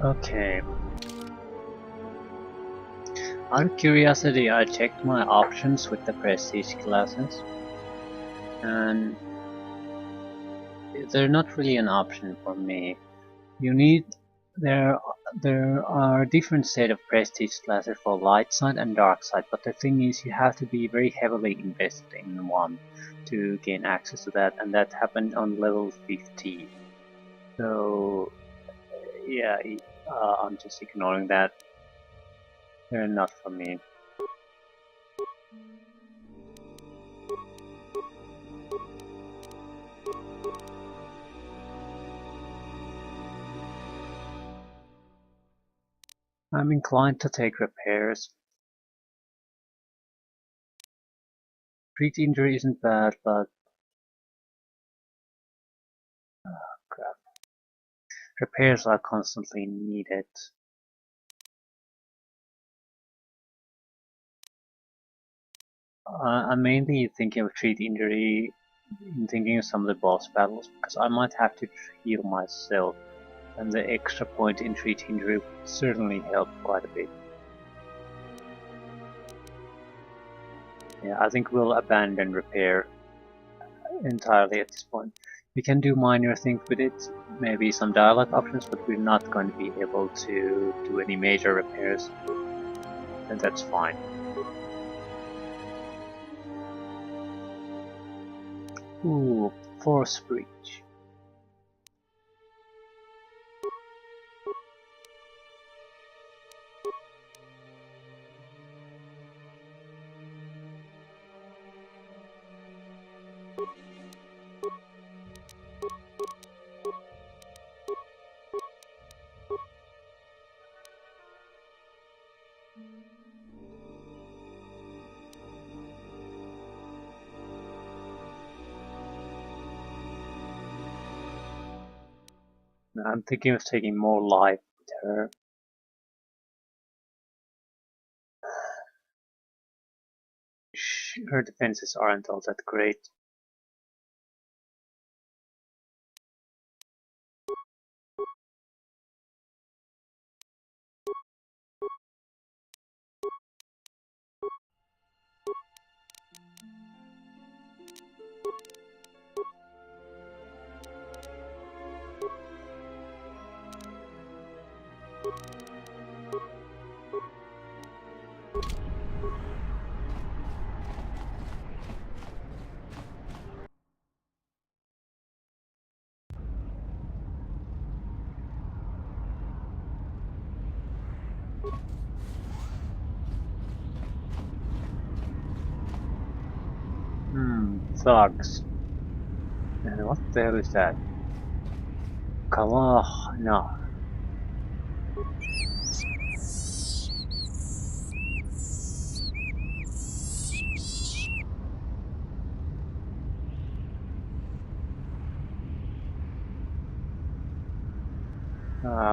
Okay. Out of curiosity, I checked my options with the prestige classes, and they're not really an option for me. You need there there are different set of prestige classes for light side and dark side, but the thing is you have to be very heavily invested in one to gain access to that, and that happened on level 50. So yeah, I'm just ignoring that. They're not for me. I'm inclined to take repairs. Treat injury isn't bad, but crap. Repairs are constantly needed. I'm mainly thinking of treat injury in thinking of some of the boss battles, because I might have to heal myself, and the extra point in treat injury would certainly help quite a bit. Yeah, I think we'll abandon repair entirely at this point. We can do minor things with it, maybe some dialogue options, but we're not going to be able to do any major repairs, and that's fine. Ooh, force breach. I'm thinking of taking more life with her. Her defenses aren't all that great. Thugs. And what the hell is that? Kalah, no.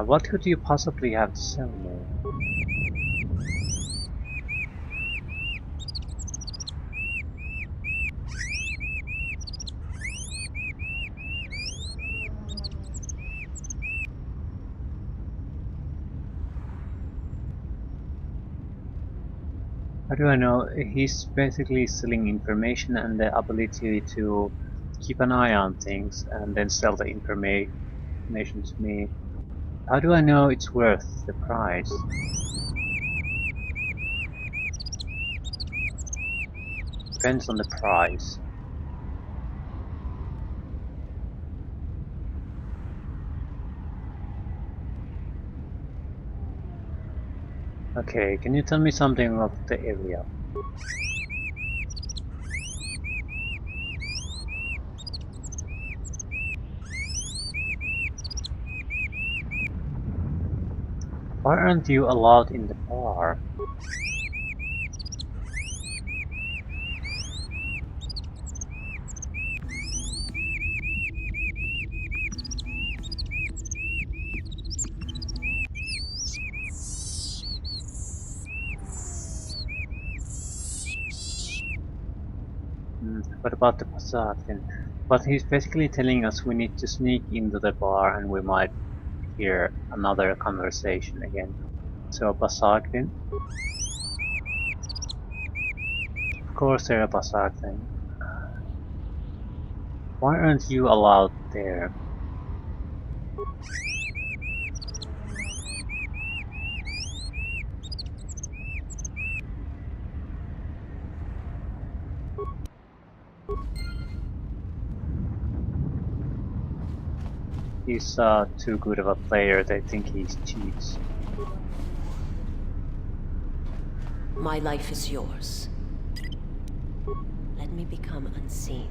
What could you possibly have to sell me? How do I know? He's basically selling information and the ability to keep an eye on things and then sell the information to me. How do I know it's worth the price? Depends on the price. Okay, can you tell me something of the area? Why aren't you allowed in the bar? What about the facade then? But he's basically telling us we need to sneak into the bar and we might hear another conversation again. So Basagdin? Of course they're a Basagdin. Why aren't you allowed there? He's too good of a player, they think he cheats. My life is yours. Let me become unseen.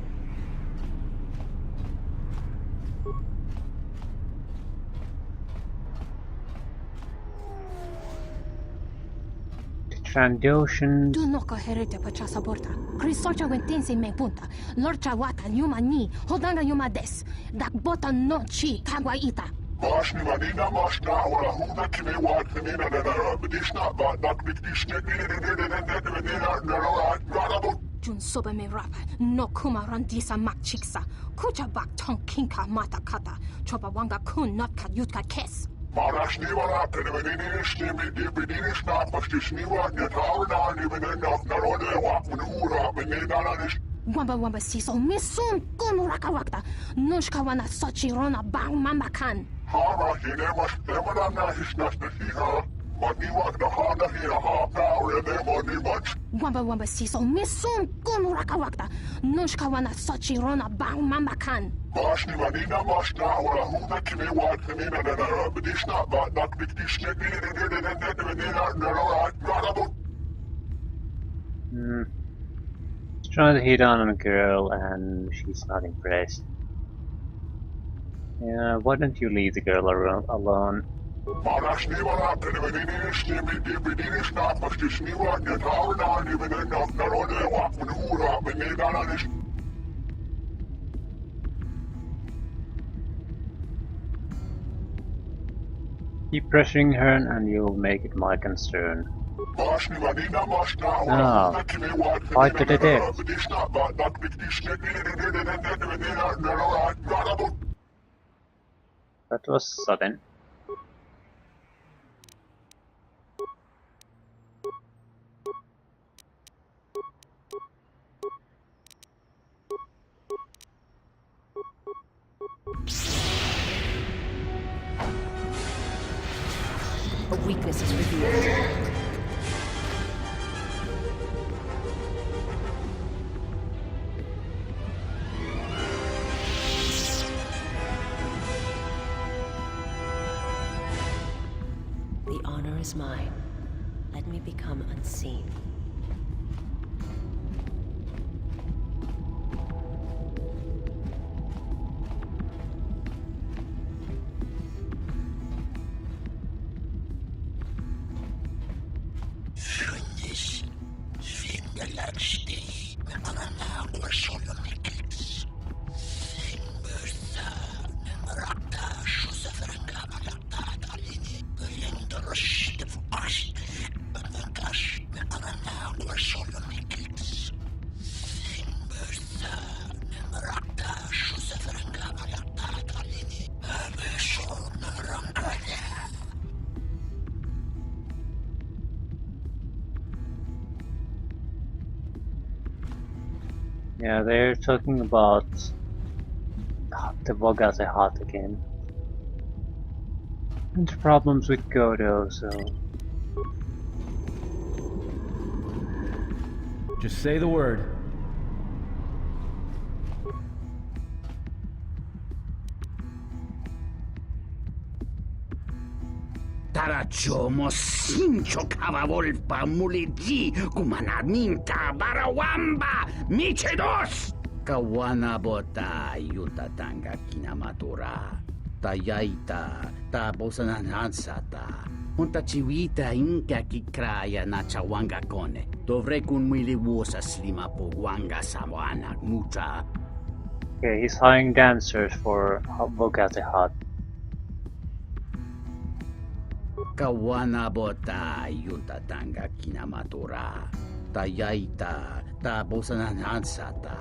Trandoshans. Tu no coherente pa chasa borta. Crisocha wentense me punta. Lorcha wata yuma ni. Hodanga yuma des. Dak bota no chi kagwa ita. Mashni manina mashna wala huda kime wat menina na na bedishna ba dak bikdishne na Jun soba me rapa. No kuma randisa mak chiksa. Kucha bak tong kinka mata kata. Chopa wanga kun not ka yutka kes. Marashni wala kene bedinishne bedinishna pastishni wa netawna ni benena na rode wa munura benena na nish. Wamba siso misun kun raka wakta. Nushka wana sochi rona bang mamba kan. Hara hine mas demana na hishnas na hiha. Mani wak na hana hiha ha power mani much. Wamba siso misun kun raka wakta. Nushka wana sochi rona bang mamba kan. Mashni manina mashna wala huda kime wat menina na na bedishna ba dak bikdishne He's trying to hit on a girl and she's not impressed. Yeah, why don't you leave the girl alone? Marashni wala kene bedinishne bedinishna pastishni wa netawna ni benena na rode wa munura benena na nish. Keep pressuring her and you'll make it my concern. No, fight to the death. That was sudden. A weakness is revealed. The honor is mine. Let me become unseen. Yeah, they're talking about the Vogaze Hut again. And the problems with KOTOR, so... Just say the word. Tarachomo sincho kavavolpa muliji kumananinta barawamba michedos. Kawana bota yutatanga kinamatura. Tayaita tabosananansata. Unta chiwita inka kikraya na chawanga kone. Dovrei kun miliwosa slima po wanga sawana mucha. Okay, he's hiring dancers for Vogaze Hut. Kawana bota yutatanga kinamatura. Tayaita tabosananansata.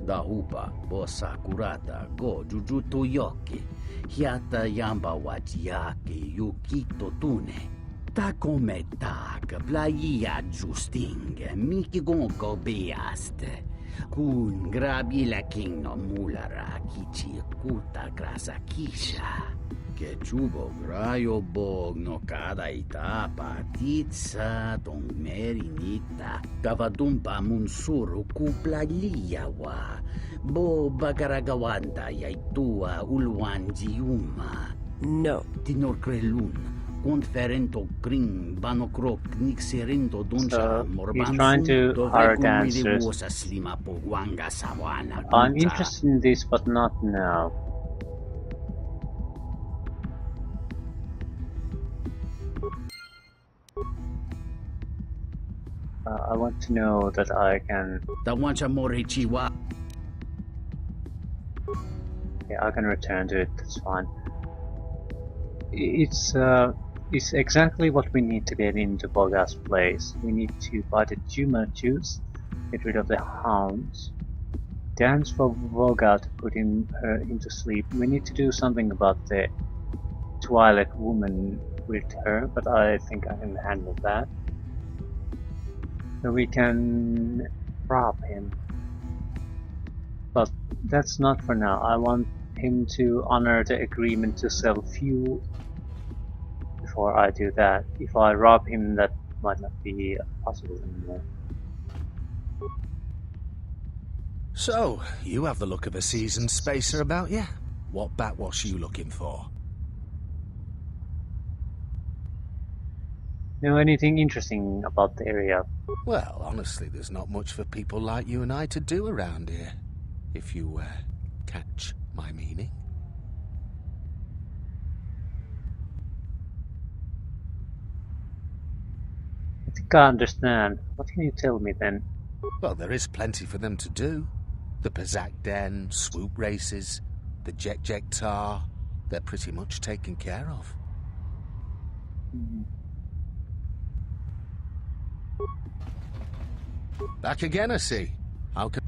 Dahupa, bossa kurata, go jujutu yoki. Hiata yamba wajiaki yukito tune. Ta come tak, playa justing, miki gonko beaste. Kun grabi la king no mulara kichi kuta grasa kisha. Que chubo grayo bog no cada itapa titsa tong merinita. Kavadumpa munsuru kuplaliyawa. Bo bagaragawanda yaitua ulwanjiuma. No. Tinor krelun. Conferento green banokrok nixerento donja So he's trying to hire dancers. slima po wanga sawana. I'm interested in this, but not now. I want to know that I can. Yeah, I can return to it. That's fine. It's exactly what we need to get into Boga's place. We need to buy the Juma juice, get rid of the hounds, dance for Boga to put her into sleep. We need to do something about the Twilight woman with her, but I think I can handle that. So we can rob him. But that's not for now. I want him to honor the agreement to sell fuel before I do that. If I rob him, that might not be possible anymore. So, you have the look of a seasoned spacer about you. What backwash are you looking for? Know anything interesting about the area? Well, honestly, there's not much for people like you and I to do around here. If you, catch my meaning. I think I understand. What can you tell me then? Well, there is plenty for them to do. The Pazak Den, swoop races, the Jek Tar, they're pretty much taken care of. Back again, I see. How can...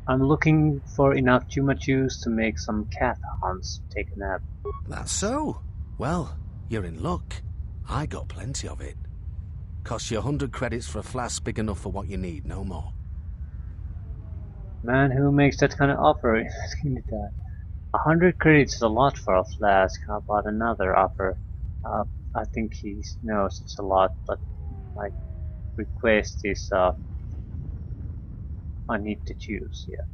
I'm looking for enough Juma juice to make some cat hunts take a nap. That's so. Well, you're in luck. I got plenty of it. Costs you 100 credits for a flask big enough for what you need, no more. Man, who makes that kind of offer? 100 credits is a lot for a flask. How about another offer? I think he knows it's a lot, but my request is I need to choose, yeah.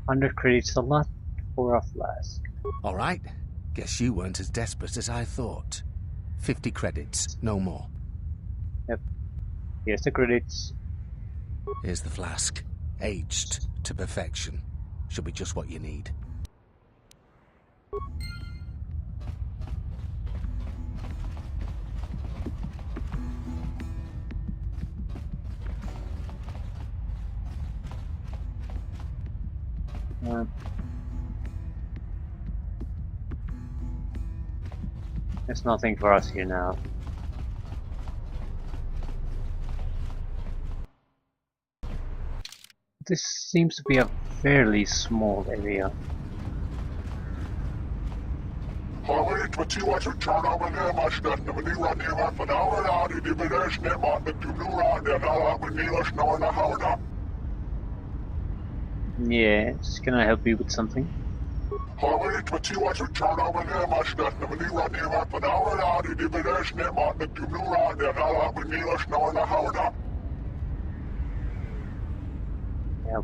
100 credits is a lot for a flask. Alright, guess you weren't as desperate as I thought. 50 credits, no more. Yep. Here's the credits. Here's the flask. Aged to perfection. Should be just what you need. There's nothing for us here now. This seems to be a fairly small area. Yeah, just gonna help you with something. Yeah,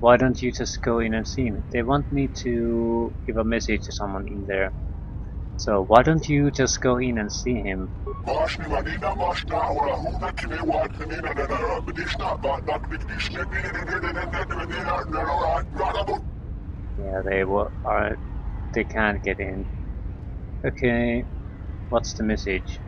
why don't you just go in and see him? They want me to give a message to someone in there. So why don't you just go in and see him? Yeah, they can't get in. Okay, what's the message?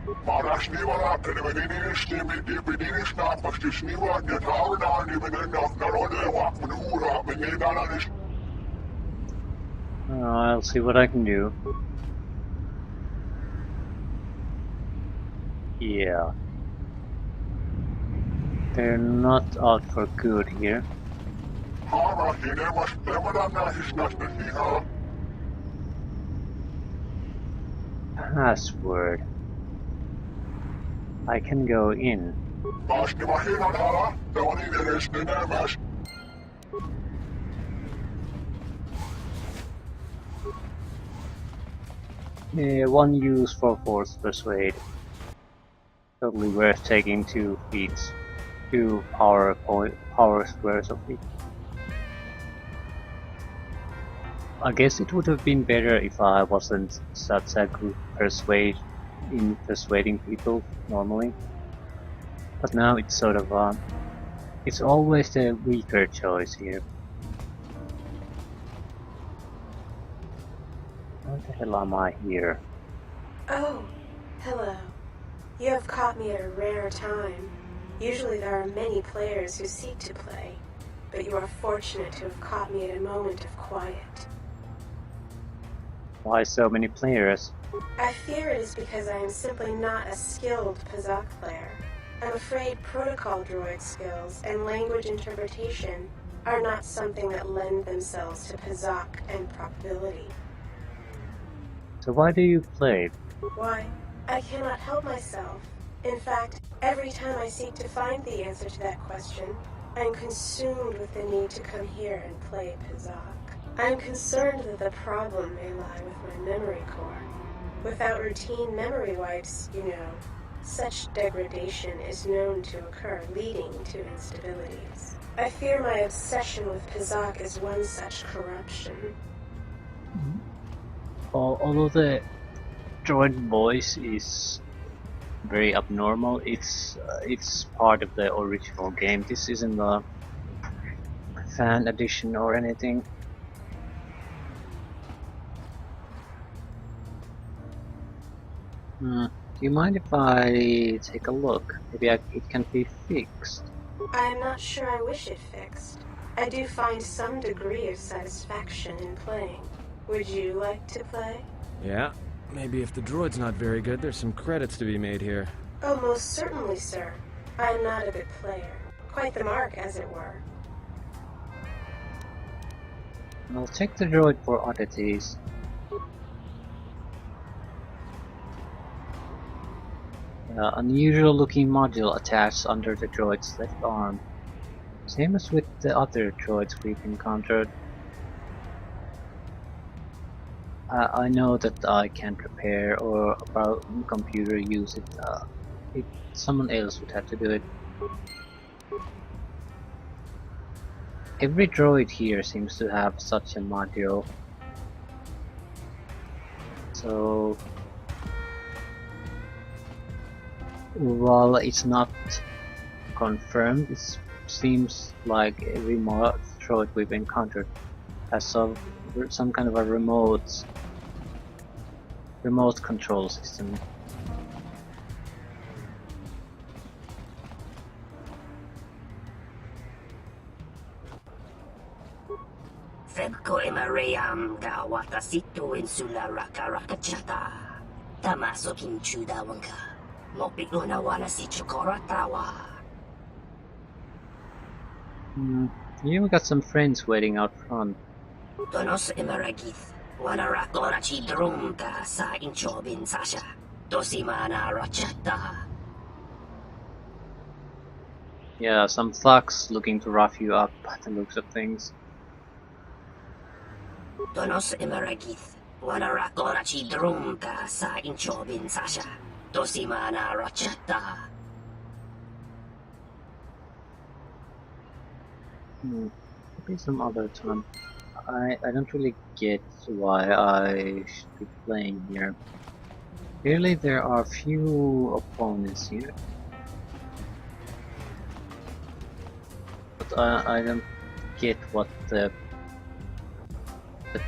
I'll see what I can do. Yeah. They're not out for good here. Password. I can go in. One use for force persuade. Totally worth taking 2 feats, 2 power squares of it. I guess it would have been better if I wasn't such a good persuading people normally. But now it's sort of it's always the weaker choice here. Why the hell am I here? Oh, hello. You have caught me at a rare time. Usually there are many players who seek to play, but you are fortunate to have caught me at a moment of quiet. Why so many players? I fear it is because I am simply not a skilled Pazak player. I'm afraid protocol droid skills and language interpretation are not something that lend themselves to Pazak and probability. So why do you play? Why, I cannot help myself. In fact, every time I seek to find the answer to that question, I am consumed with the need to come here and play Pazak. I am concerned that the problem may lie with my memory core. Without routine memory wipes, you know, such degradation is known to occur, leading to instabilities. I fear my obsession with Pazak is one such corruption. Although the droid voice is very abnormal, it's part of the original game. This isn't a fan edition or anything. Do you mind if I take a look? Maybe it can be fixed. I am not sure I wish it fixed. I do find some degree of satisfaction in playing. Would you like to play? Yeah, maybe if the droid's not very good, there's some credits to be made here. Oh, most certainly, sir. I am not a good player. Quite the mark, as it were. I'll take the droid for oddities. Unusual looking module attached under the droid's left arm. Same as with the other droids we've encountered. I know that I can't prepare or about computer use it. Someone else would have to do it. Every droid here seems to have such a module. So while it's not confirmed, it seems like every droid we've encountered has some kind of a remote control system. Febko Emariam Gawata Situ Insula Raka Rakachata Tamasokin Chudawanka Mopiguna Wana si Chukoratawa. You got some friends waiting out front. Donos Emaragith Wanarakora Chidrumka sa Inchobin Sasha Dosimana Rachata. Yeah, some thugs looking to rough you up by the looks of things. Donos Emaragith Wanarakora Chidrumka sa Inchobin Sasha Dosimana Rachata. Maybe some other time. I don't really get why I should be playing here. Clearly there are few opponents here. But I don't get what the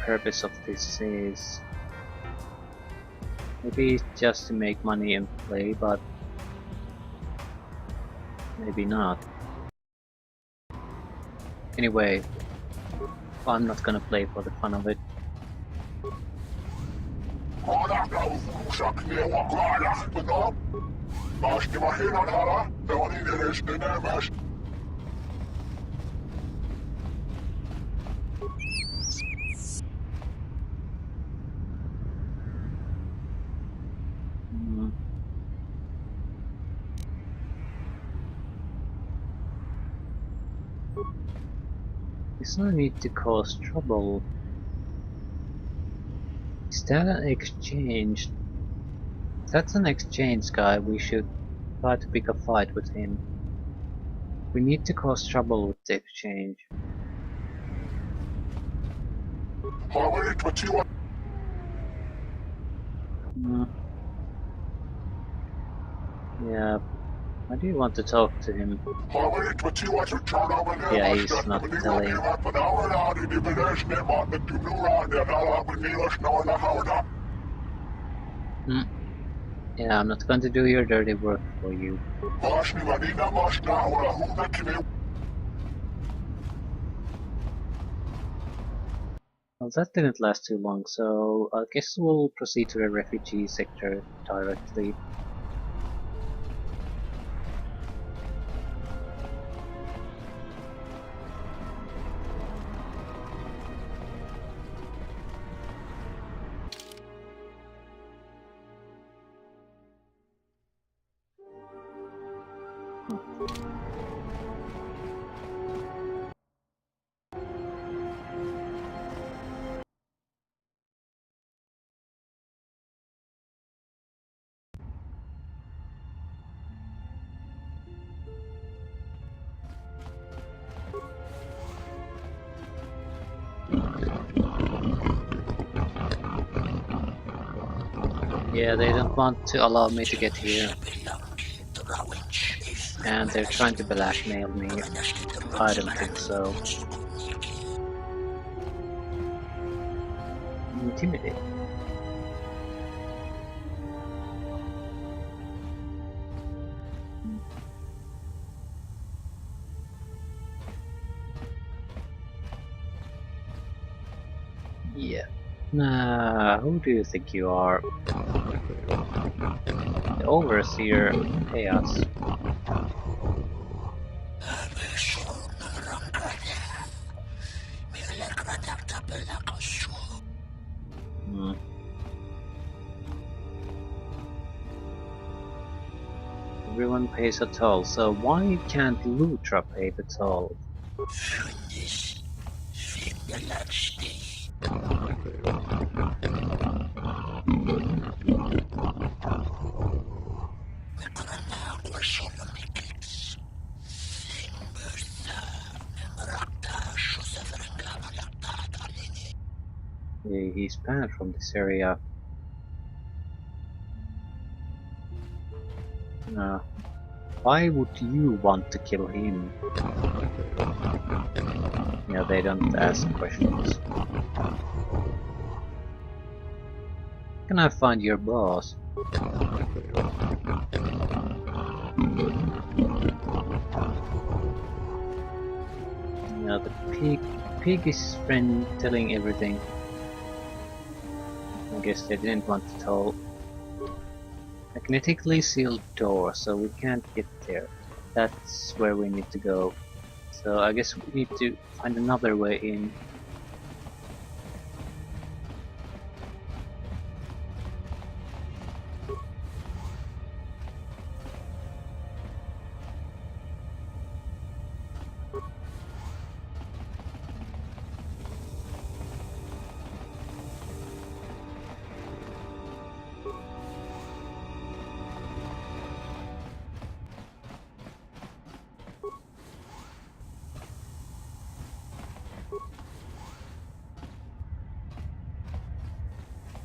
purpose of this is. Maybe it's just to make money and play, but maybe not. Anyway, I'm not gonna play for the fun of it. There's no need to cause trouble. Is that an exchange? If that's an exchange guy, we should try to pick a fight with him. We need to cause trouble with the exchange. Yeah, I do want to talk to him. Yeah, he's not telling. Yeah, I'm not going to do your dirty work for you. Well, that didn't last too long, so I guess we'll proceed to the refugee sector directly. Yeah, they don't want to allow me to get here. And they're trying to blackmail me. I don't think so. Intimidate. Yeah. Nah, who do you think you are? The overseer, Chaos. Everyone pays a toll, so why can't Lutra pay the toll? He's banned from this area. Why would you want to kill him? Yeah, they don't ask questions. Can I find your boss? Yeah, the pig is friend telling everything. I guess they didn't want to tell. Magnetically sealed door, so we can't get there. That's where we need to go. So I guess we need to find another way in.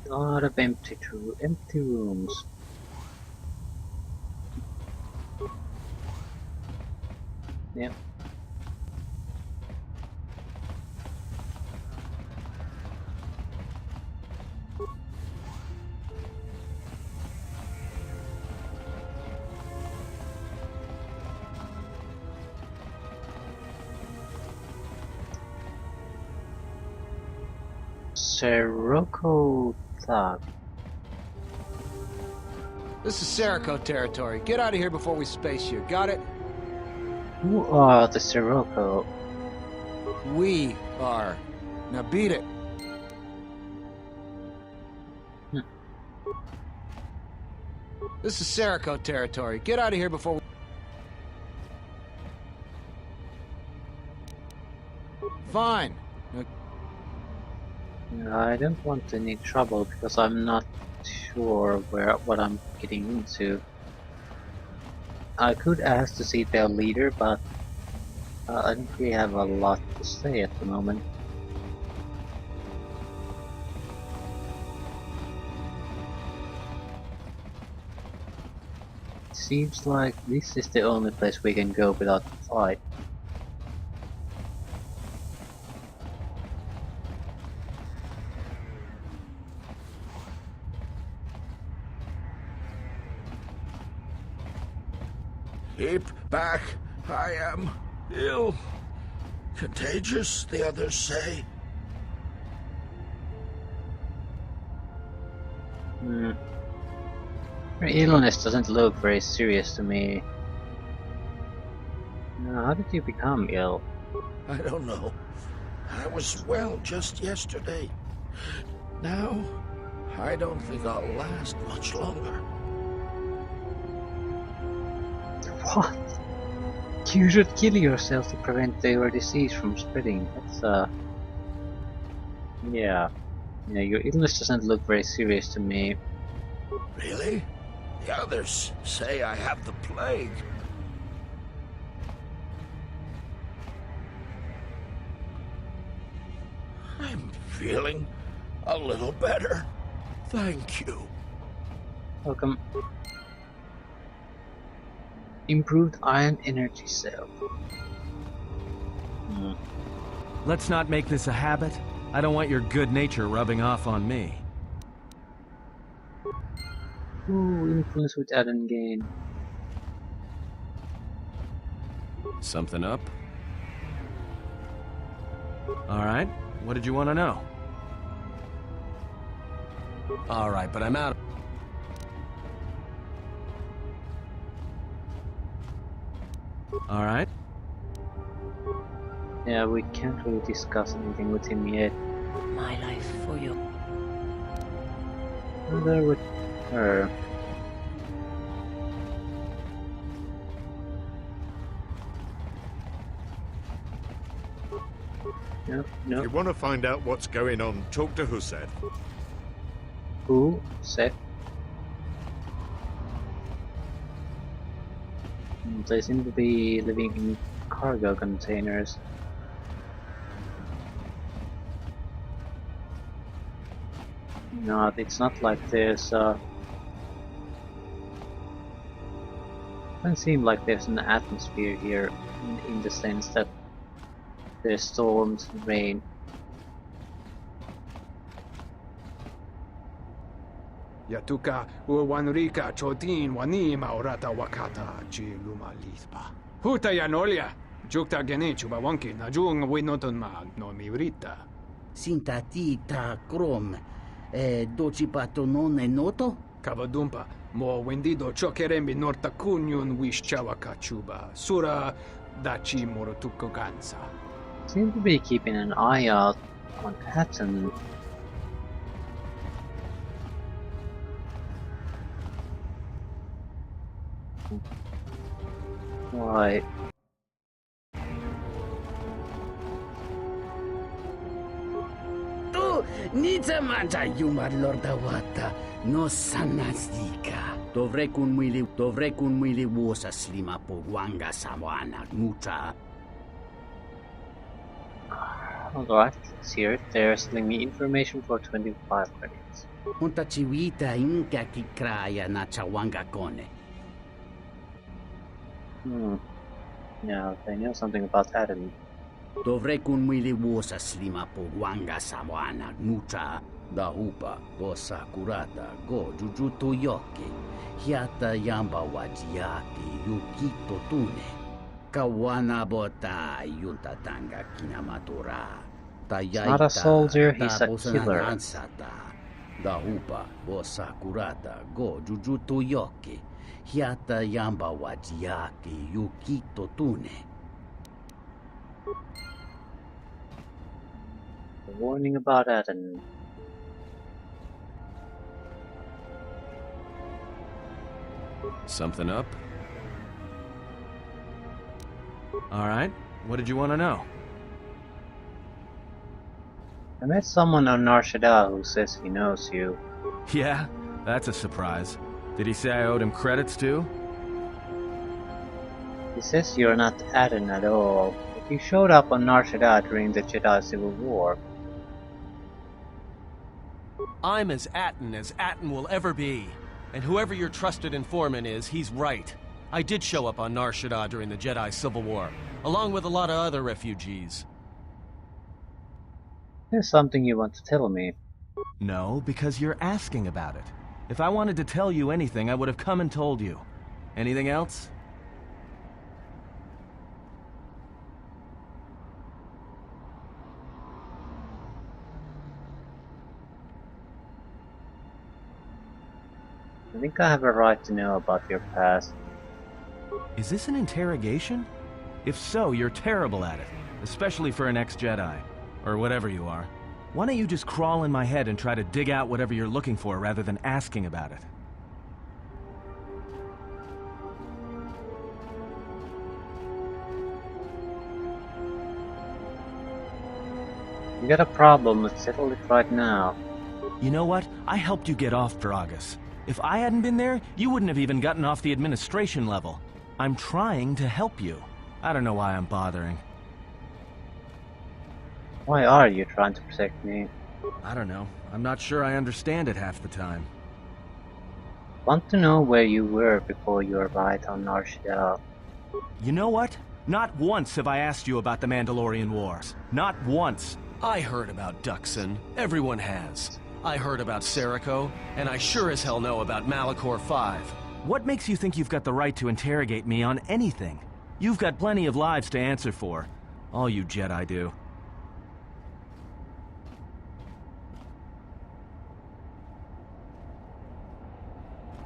A lot of empty rooms. Yep. Sirocco Thug. This is Sirocco territory. Get out of here before we space you. Got it? Who are the Sirocco? We are. Now beat it. This is Sirocco territory. Get out of here before we... fine. I don't want any trouble because I'm not sure what I'm getting into. I could ask to see their leader, but I don't really have a lot to say at the moment. Seems like this is the only place we can go without a fight. Keep back. I am ill. Contagious, the others say. Your illness doesn't look very serious to me. How did you become ill? I don't know. I was well just yesterday. Now, I don't think I'll last much longer. What? You should kill yourself to prevent your disease from spreading. That's yeah. Your illness doesn't look very serious to me. Really? The others say I have the plague. I'm feeling a little better. Thank you. Welcome. Improved ion energy cell. Let's not make this a habit. I don't want your good nature rubbing off on me. Ooh, influence with add-on gain. Something up? Alright, what did you want to know? Alright, but I'm out. Alright. Yeah, we can't really discuss anything with him yet. My life for you. Rather with her. No, no. If you want to find out what's going on, talk to Hussein. Who? Seth? They seem to be living in cargo containers. No, it's not like there's doesn't seem like there's an atmosphere here in the sense that there's storms, rain. Yatuka uwanrika chotin wani maurata wakata chi luma lispa. Huta yanolia. Jukta genichu bawanki na jung winoton ma no miurita. Sintatita krom. Doci patonon e noto? Kavadumpa. Mo wendido chokerembi norta kunyun wish chawakachuba. Sura dachi morotuko gansa. Seem to be keeping an eye out on Atom. Right. Tu nița mangia yumar lorda wata no sanastika. Dovrei kun muili vuosa slima po wanga sawana mucha. Alright, let's hear it. They're selling me information for 25 credits. Unta chiwita inka kikraya na chawanga kone. Yeah, they know something about Adam. Dovrei kun muili vuosa slima po wanga sawana mucha. Da upa bossa kurata go jujuto yoki. Hiata yamba wajiati yukito tune. Kawana bota yuntatanga kinamatura. Not a soldier, he's a killer. Da upa bossa kurata go jujuto yoki. Hiata yamba wajiaki yukito tune. Warning about Adam. Something up? Alright, what did you want to know? I met someone on Nar Shaddaa who says he knows you. Yeah? That's a surprise. Did he say I owed him credits too? He says you're not Aten at all, but you showed up on Nar Shaddaa during the Jedi Civil War. I'm as Aten will ever be. And whoever your trusted informant is, he's right. I did show up on Nar Shaddaa during the Jedi Civil War, along with a lot of other refugees. There's something you want to tell me. No, because you're asking about it. If I wanted to tell you anything, I would have come and told you. Anything else? I think I have a right to know about your past. Is this an interrogation? If so, you're terrible at it, especially for an ex-Jedi, or whatever you are. Why don't you just crawl in my head and try to dig out whatever you're looking for rather than asking about it? You got a problem, let's settle it right now. You know what? I helped you get off Dragas. If I hadn't been there, you wouldn't have even gotten off the administration level. I'm trying to help you. I don't know why I'm bothering. Why are you trying to protect me? I don't know. I'm not sure I understand it half the time. Want to know where you were before you arrived on Nar Shaddaa. You know what? Not once have I asked you about the Mandalorian Wars. Not once. I heard about Duxon. Everyone has. I heard about Serico, and I sure as hell know about Malachor 5. What makes you think you've got the right to interrogate me on anything? You've got plenty of lives to answer for. All you Jedi do.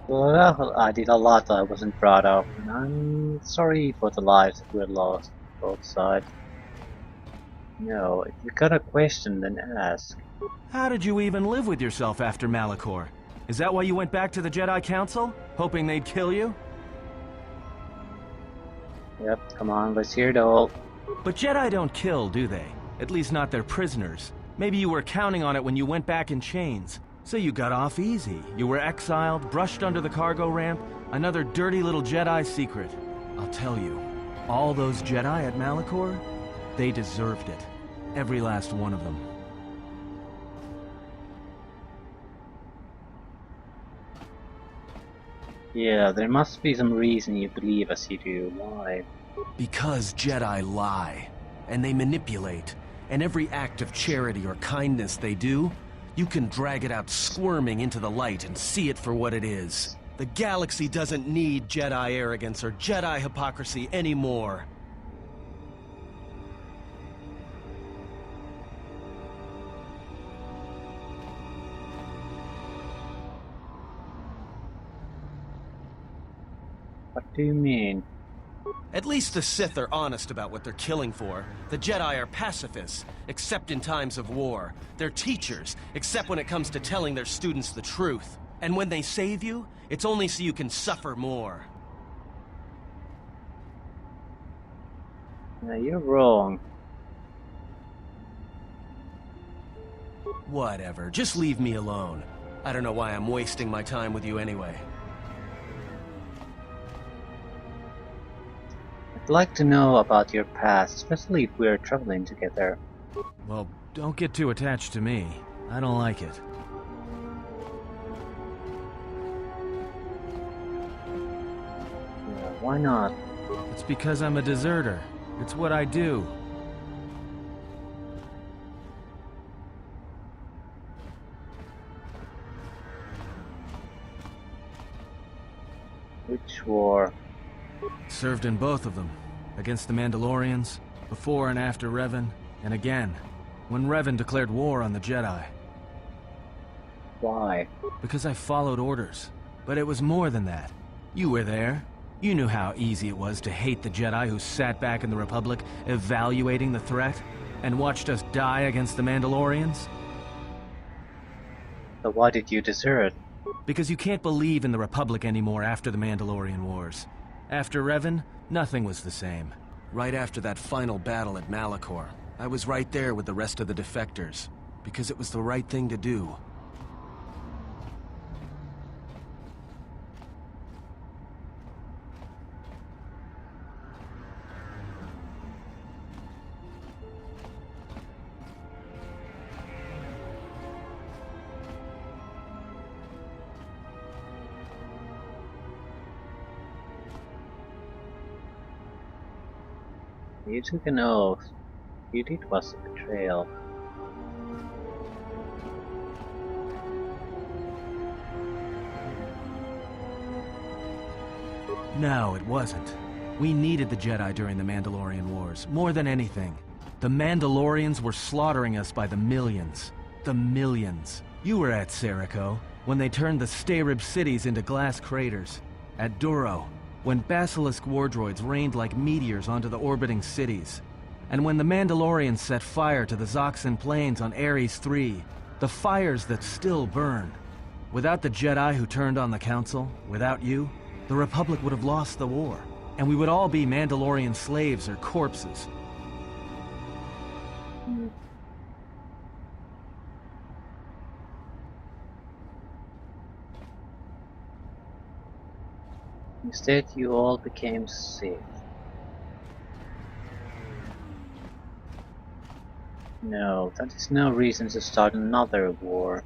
Well, I did a lot I wasn't proud of, and I'm sorry for the lives that were lost, both sides. No, if you got a question, then ask. How did you even live with yourself after Malachor? Is that why you went back to the Jedi Council? Hoping they'd kill you? Yep, come on, let's hear it all. But Jedi don't kill, do they? At least not their prisoners. Maybe you were counting on it when you went back in chains. So you got off easy. You were exiled, brushed under the cargo ramp, another dirty little Jedi secret. I'll tell you, all those Jedi at Malachor, they deserved it. Every last one of them. Yeah, there must be some reason you believe as you do. Why? Because Jedi lie, and they manipulate, and every act of charity or kindness they do, you can drag it out squirming into the light and see it for what it is. The galaxy doesn't need Jedi arrogance or Jedi hypocrisy anymore. What do you mean? At least the Sith are honest about what they're killing for. The Jedi are pacifists, except in times of war. They're teachers, except when it comes to telling their students the truth. And when they save you, it's only so you can suffer more. No, you're wrong. Whatever, just leave me alone. I don't know why I'm wasting my time with you anyway. I'd like to know about your past, especially if we're traveling together. Well, don't get too attached to me. I don't like it. Yeah, why not? It's because I'm a deserter. It's what I do. Which war? Served in both of them. Against the Mandalorians, before and after Revan, and again, when Revan declared war on the Jedi. Why? Because I followed orders. But it was more than that. You were there. You knew how easy it was to hate the Jedi who sat back in the Republic, evaluating the threat, and watched us die against the Mandalorians. So why did you desert? Because you can't believe in the Republic anymore after the Mandalorian Wars. After Revan, nothing was the same. Right after that final battle at Malachor, I was right there with the rest of the defectors. because it was the right thing to do. You took an oath. You did was a betrayal. No, it wasn't. We needed the Jedi during the Mandalorian Wars, more than anything. The Mandalorians were slaughtering us by the millions. The millions. You were at Serico, when they turned the Stayrib cities into glass craters. At Duro, when Basilisk war droids rained like meteors onto the orbiting cities. And when the Mandalorians set fire to the Zoxan plains on Ares III, the fires that still burn. Without the Jedi who turned on the Council, without you, the Republic would have lost the war, and we would all be Mandalorian slaves or corpses. Instead, you all became Sith. No, that is no reason to start another war.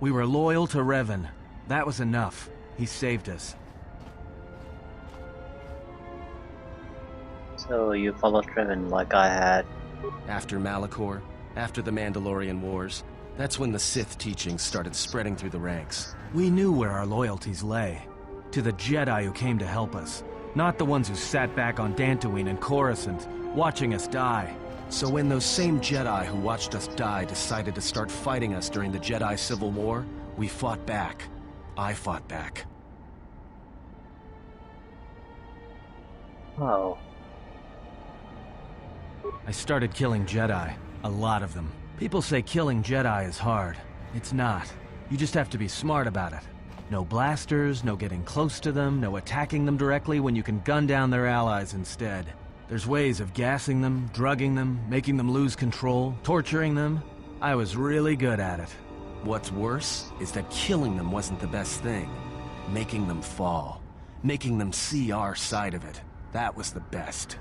We were loyal to Revan. That was enough. He saved us. So you followed Revan like I had. After Malachor, after the Mandalorian Wars, that's when the Sith teachings started spreading through the ranks. We knew where our loyalties lay. To the Jedi who came to help us. Not the ones who sat back on Dantooine and Coruscant, watching us die. So when those same Jedi who watched us die decided to start fighting us during the Jedi Civil War, we fought back. I fought back. Oh. I started killing Jedi. A lot of them. People say killing Jedi is hard. It's not. You just have to be smart about it. No blasters, no getting close to them, no attacking them directly when you can gun down their allies instead. There's ways of gassing them, drugging them, making them lose control, torturing them. I was really good at it. What's worse is that killing them wasn't the best thing. Making them fall. Making them see our side of it. That was the best.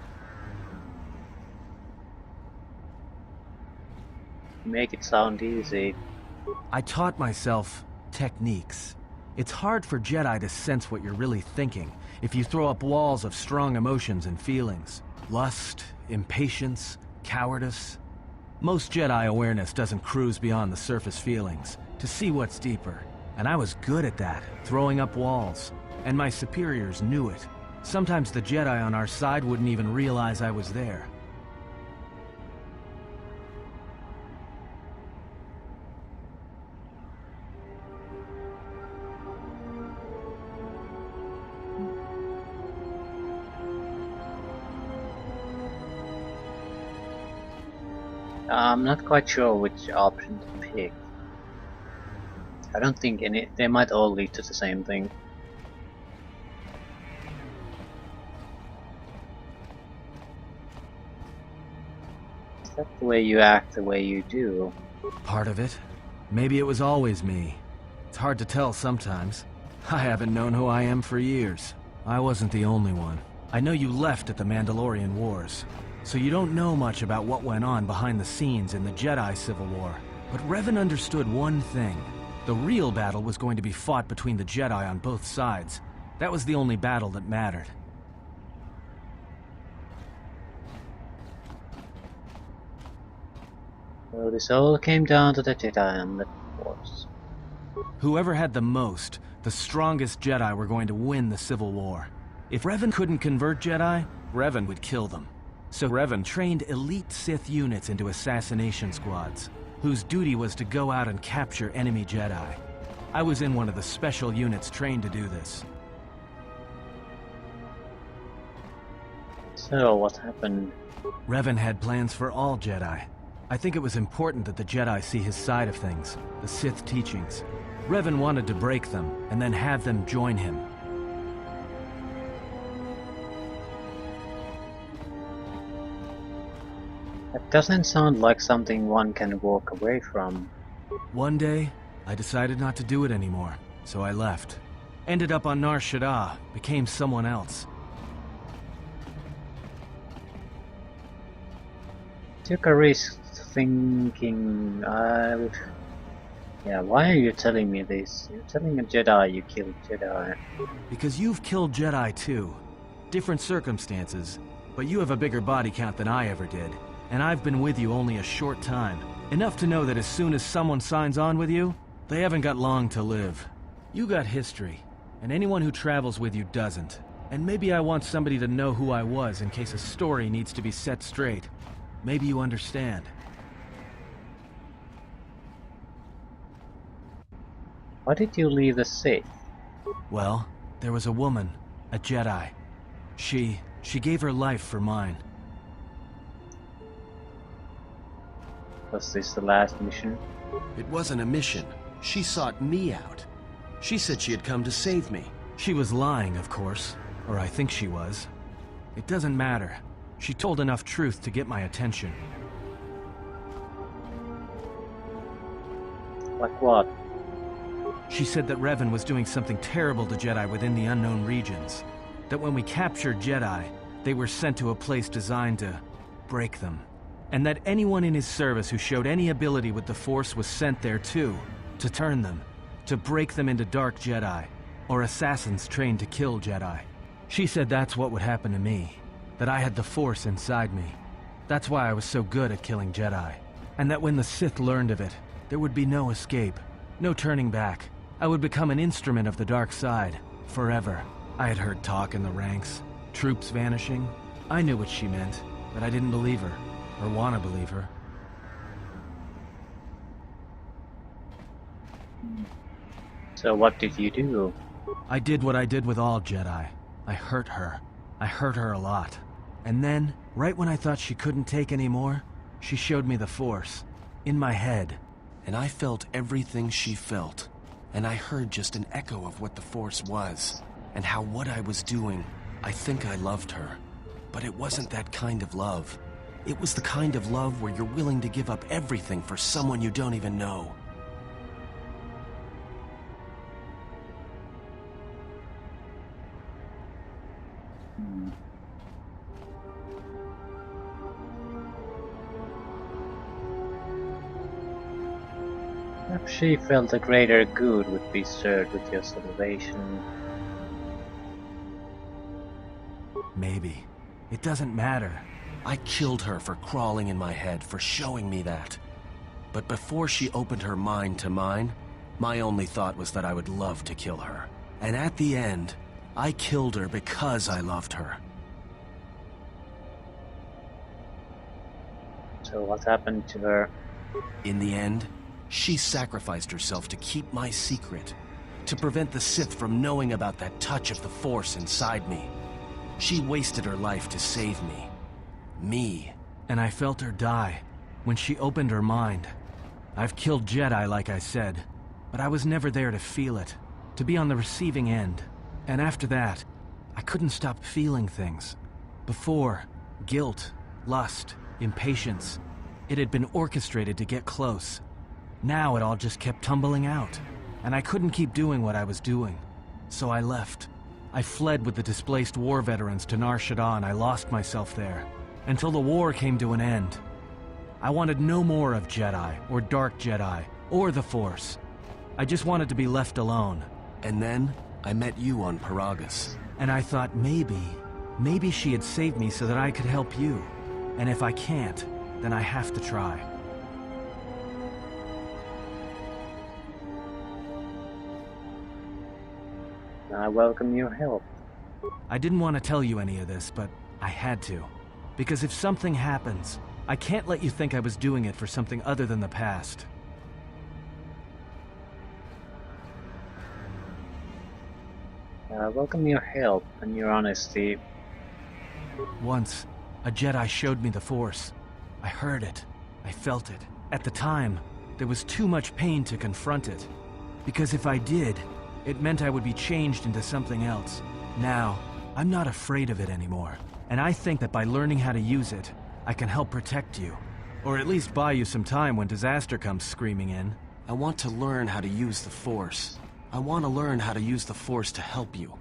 Make it sound easy. I taught myself techniques. It's hard for Jedi to sense what you're really thinking if you throw up walls of strong emotions and feelings. Lust, impatience, cowardice. Most Jedi awareness doesn't cruise beyond the surface feelings, to see what's deeper. And I was good at that, throwing up walls. And my superiors knew it. Sometimes the Jedi on our side wouldn't even realize I was there. I'm not quite sure which option to pick. I don't think any. They might all lead to the same thing. Is that the way you act the way you do? Part of it. Maybe it was always me. It's hard to tell sometimes. I haven't known who I am for years. I wasn't the only one. I know you left at the Mandalorian Wars, so you don't know much about what went on behind the scenes in the Jedi Civil War. But Revan understood one thing. The real battle was going to be fought between the Jedi on both sides. That was the only battle that mattered. So this all came down to the Jedi and the Force. Whoever had the most, the strongest Jedi were going to win the Civil War. If Revan couldn't convert Jedi, Revan would kill them. So Revan trained elite Sith units into assassination squads, whose duty was to go out and capture enemy Jedi. I was in one of the special units trained to do this. So what happened? Revan had plans for all Jedi. I think it was important that the Jedi see his side of things, the Sith teachings. Revan wanted to break them, and then have them join him. Doesn't sound like something one can walk away from. One day, I decided not to do it anymore, so I left. Ended up on Nar Shaddaa, became someone else. Took a risk thinking I would... Yeah, why are you telling me this? You're telling a Jedi you killed Jedi. Because you've killed Jedi too. Different circumstances, but you have a bigger body count than I ever did. And I've been with you only a short time. Enough to know that as soon as someone signs on with you, they haven't got long to live. You got history, and anyone who travels with you doesn't. And maybe I want somebody to know who I was in case a story needs to be set straight. Maybe you understand. Why did you leave the Sith? Well, there was a woman, a Jedi. She gave her life for mine. Was this the last mission? It wasn't a mission. She sought me out. She said she had come to save me. She was lying, of course. Or I think she was. It doesn't matter. She told enough truth to get my attention. Like what? She said that Revan was doing something terrible to Jedi within the unknown regions. That when we captured Jedi, they were sent to a place designed to break them. And that anyone in his service who showed any ability with the Force was sent there too, to turn them, to break them into dark Jedi, or assassins trained to kill Jedi. She said that's what would happen to me, that I had the Force inside me. That's why I was so good at killing Jedi. And that when the Sith learned of it, there would be no escape, no turning back. I would become an instrument of the dark side, forever. I had heard talk in the ranks, troops vanishing. I knew what she meant, but I didn't believe her. Or want to believe her. So what did you do? I did what I did with all Jedi. I hurt her. I hurt her a lot. And then, right when I thought she couldn't take any more, she showed me the Force. In my head. And I felt everything she felt. And I heard just an echo of what the Force was. And how what I was doing, I think I loved her. But it wasn't that kind of love. It was the kind of love where you're willing to give up everything for someone you don't even know. Perhaps she felt a greater good would be served with your salvation. Maybe. It doesn't matter. I killed her for crawling in my head, for showing me that. But before she opened her mind to mine, my only thought was that I would love to kill her. And at the end, I killed her because I loved her. So what happened to her? In the end, she sacrificed herself to keep my secret, to prevent the Sith from knowing about that touch of the Force inside me. She wasted her life to save me. Me. And I felt her die when she opened her mind. I've killed Jedi, like I said, but I was never there to feel it, to be on the receiving end. And after that, I couldn't stop feeling things. Before, guilt, lust, impatience. It had been orchestrated to get close. Now it all just kept tumbling out, and I couldn't keep doing what I was doing. So I left. I fled with the displaced war veterans to Nar Shaddaa, and I lost myself there. Until the war came to an end. I wanted no more of Jedi, or Dark Jedi, or the Force. I just wanted to be left alone. And then, I met you on Paragus. And I thought maybe she had saved me so that I could help you. And if I can't, then I have to try. I welcome your help. I didn't want to tell you any of this, but I had to. Because if something happens, I can't let you think I was doing it for something other than the past. I welcome your help and your honesty. Once, a Jedi showed me the Force. I heard it. I felt it. At the time, there was too much pain to confront it. Because if I did, it meant I would be changed into something else. Now, I'm not afraid of it anymore. And I think that by learning how to use it, I can help protect you. Or at least buy you some time when disaster comes screaming in. I want to learn how to use the Force. I want to learn how to use the Force to help you.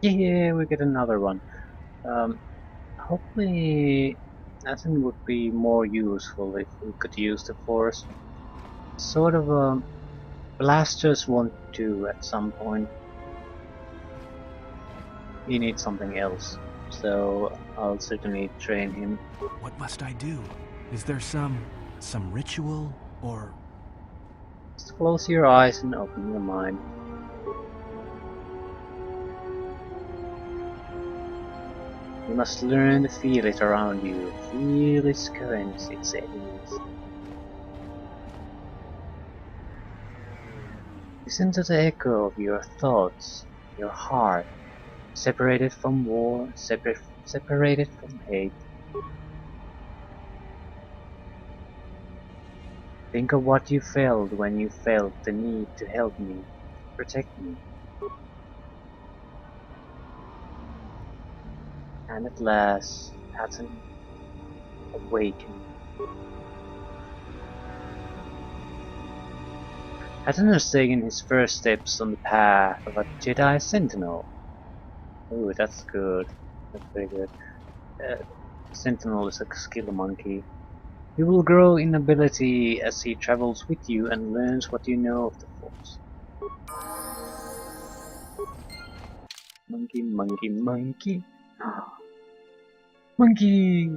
Yeah, we get another one. Hopefully, Nathan would be more useful if we could use the Force. Sort of, blasters won't do at some point. He needs something else, so I'll certainly train him. What must I do? Is there some ritual, or... Just close your eyes and open your mind. You must learn to feel it around you. Feel its currents, its enemies. Listen to the echo of your thoughts, your heart, separated from war, separated from hate. Think of what you felt when you felt the need to help me, protect me. And at last, Patton awakened. Patton has taken his first steps on the path of a Jedi Sentinel. Ooh, that's good. That's very good. Sentinel is a skill monkey. He will grow in ability as he travels with you and learns what you know of the Force. Monkey, monkey, monkey. Monkey!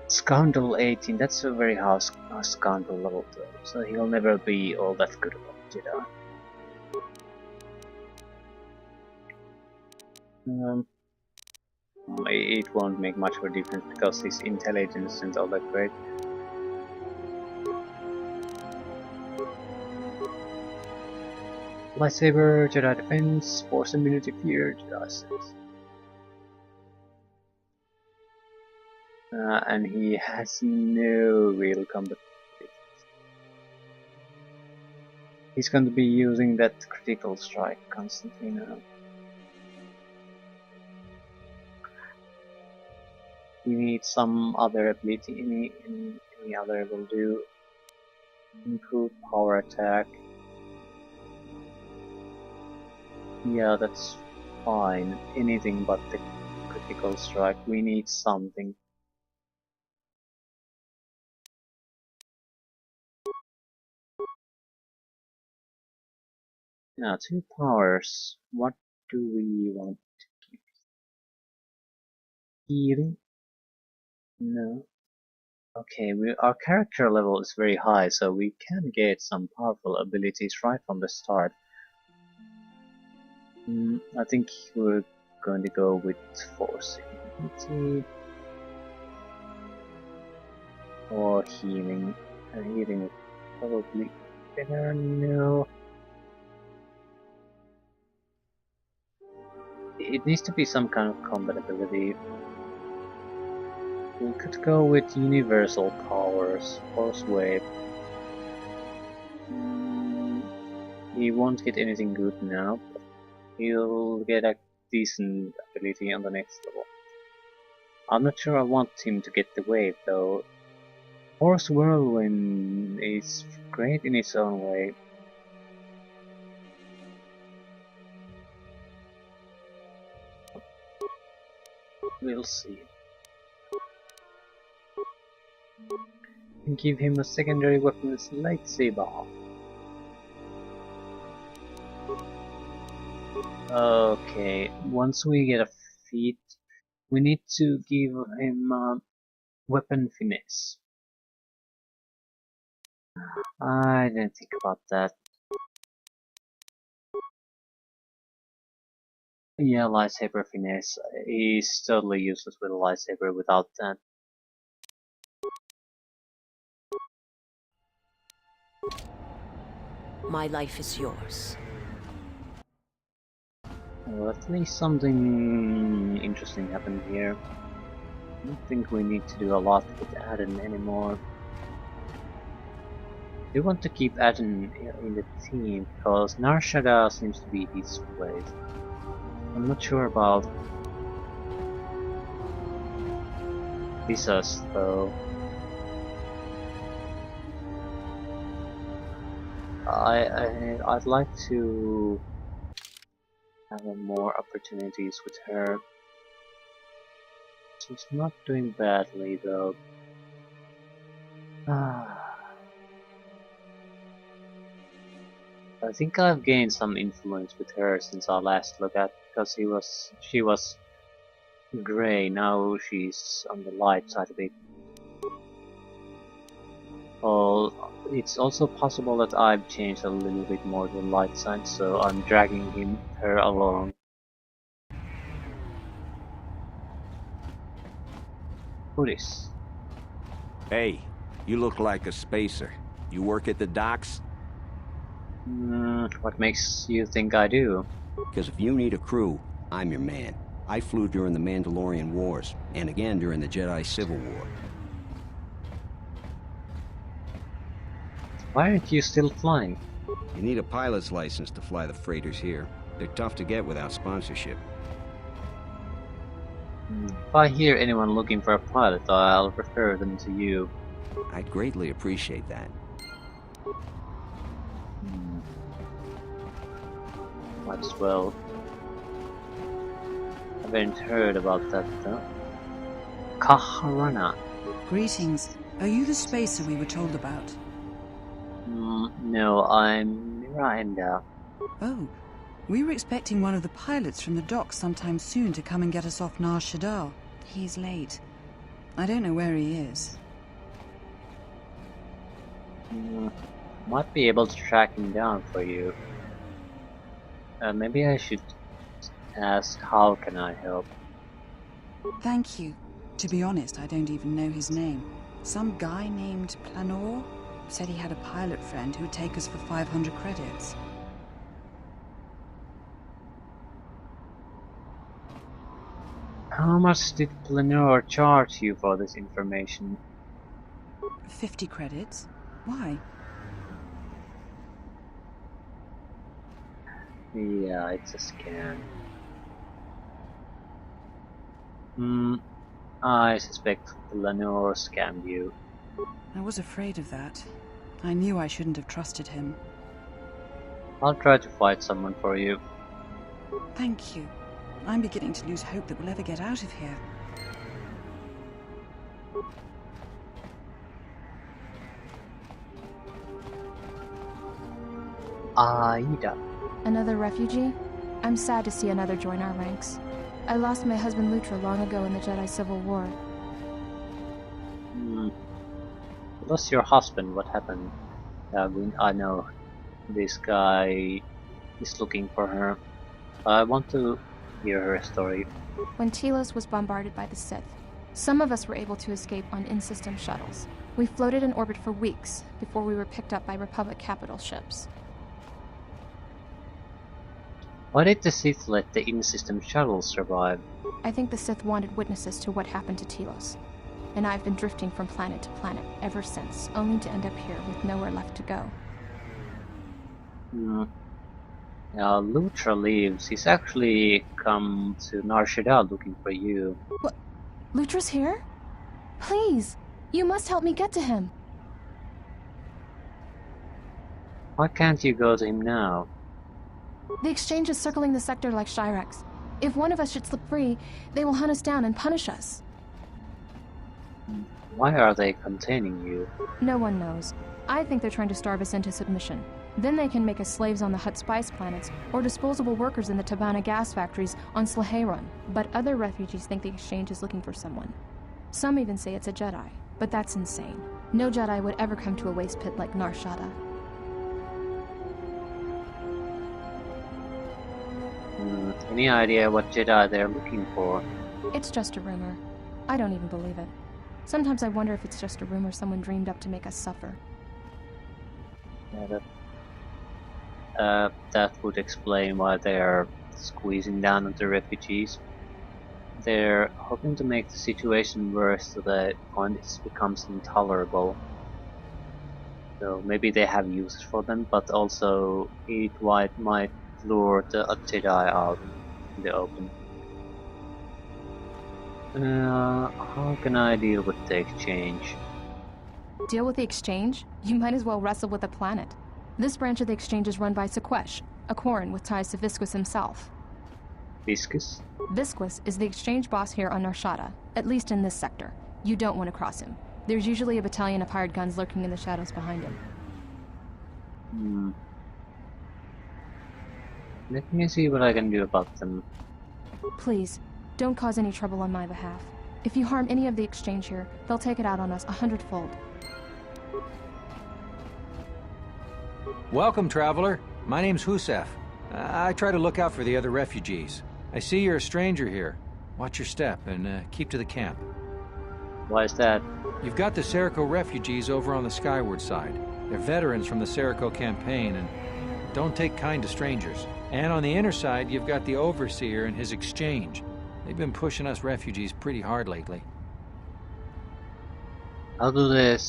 Scoundrel 18, that's a very high scoundrel level though, so he'll never be all that good of a Jedi. It won't make much of a difference because his intelligence isn't all that great. Lightsaber, Jedi defense, force immunity, fear, Jedi sense. And he has no real combat. He's going to be using that critical strike constantly now. We need some other ability, any other will do. Improve power attack. Yeah, that's fine. Anything but the critical strike. We need something. Now, 2 powers. What do we want to keep? Healing? No. Okay, our character level is very high, so we can get some powerful abilities right from the start. I think we're going to go with force immunity or healing. Healing is probably better. No. It needs to be some kind of combat ability. We could go with universal powers, force wave. He won't get anything good now, but he'll get a decent ability on the next level. I'm not sure I want him to get the wave though. Force Whirlwind is great in its own way. We'll see. And give him a secondary weapon as lightsaber. Okay, once we get a feat, we need to give him weapon finesse. I didn't think about that. Yeah, lightsaber finesse. He's totally useless with a lightsaber without that. My life is yours. Well, at least something interesting happened here. I don't think we need to do a lot with Adam anymore. We want to keep Adam in the team because Nar Shaddaa seems to be his place. I'm not sure about visas, though. I'd like to have more opportunities with her. She's not doing badly, though. I think I've gained some influence with her since our last look at, because she was grey, now she's on the light side a bit. Well, it's also possible that I've changed a little bit more to the light side, so I'm dragging her along. Who is? Hey, you look like a spacer. You work at the docks? What makes you think I do? Because if you need a crew, I'm your man. I flew during the Mandalorian Wars, and again during the Jedi Civil War. Why aren't you still flying? You need a pilot's license to fly the freighters here. They're tough to get without sponsorship. If I hear anyone looking for a pilot, I'll refer them to you. I'd greatly appreciate that. Might as well. I haven't heard about that though. Kaharana. Greetings. Are you the spacer we were told about? No, I'm Miranda. Oh, we were expecting one of the pilots from the docks sometime soon to come and get us off Nar Shaddaa. He's late. I don't know where he is. Might be able to track him down for you. Maybe I should ask, how can I help? Thank you. To be honest, I don't even know his name. Some guy named Planor said he had a pilot friend who'd take us for 500 credits. How much did Planor charge you for this information? 50 credits? Why? Yeah, it's a scam. I suspect Planor scammed you. I was afraid of that. I knew I shouldn't have trusted him. I'll try to find someone for you. Thank you. I'm beginning to lose hope that we'll ever get out of here. Aida. Another refugee? I'm sad to see another join our ranks. I lost my husband Lutra long ago in the Jedi Civil War. Lost your husband, what happened? I know this guy is looking for her. I want to hear her story. When Telos was bombarded by the Sith, some of us were able to escape on in-system shuttles. We floated in orbit for weeks before we were picked up by Republic capital ships. Why did the Sith let the in-system shuttles survive? I think the Sith wanted witnesses to what happened to Telos, and I've been drifting from planet to planet ever since, only to end up here with nowhere left to go. Lutra leaves. He's actually come to Nar Shaddaa looking for you. What? Lutra's here? Please! You must help me get to him! Why can't you go to him now? The exchange is circling the sector like Shyrax. If one of us should slip free, they will hunt us down and punish us. Why are they containing you? No one knows. I think they're trying to starve us into submission. Then they can make us slaves on the Hutt spice planets, or disposable workers in the Tabana gas factories on Slaheron. But other refugees think the exchange is looking for someone. Some even say it's a Jedi, but that's insane. No Jedi would ever come to a waste pit like Nar Shaddaa. Any idea what Jedi they're looking for? It's just a rumor. I don't even believe it. Sometimes I wonder if it's just a rumor someone dreamed up to make us suffer. Yeah, that would explain why they're squeezing down on the refugees. They're hoping to make the situation worse to the point it becomes intolerable. So maybe they have uses for them, but also it might lure the Jedi out in the open. How can I deal with the exchange? Deal with the exchange? You might as well wrestle with the planet. This branch of the exchange is run by Sequesh, a Quarren with ties to Visquis himself. Viscus? Visquis is the exchange boss here on Narshada, at least in this sector. You don't want to cross him. There's usually a battalion of hired guns lurking in the shadows behind him. Let me see what I can do about them. Please, don't cause any trouble on my behalf. If you harm any of the exchange here, they'll take it out on us 100-fold. Welcome, traveler. My name's Husef. I try to look out for the other refugees. I see you're a stranger here. Watch your step and keep to the camp. Why is that? You've got the Serico refugees over on the skyward side. They're veterans from the Serico campaign and don't take kind to strangers. And on the inner side, you've got the Overseer and his exchange. They've been pushing us refugees pretty hard lately. How do the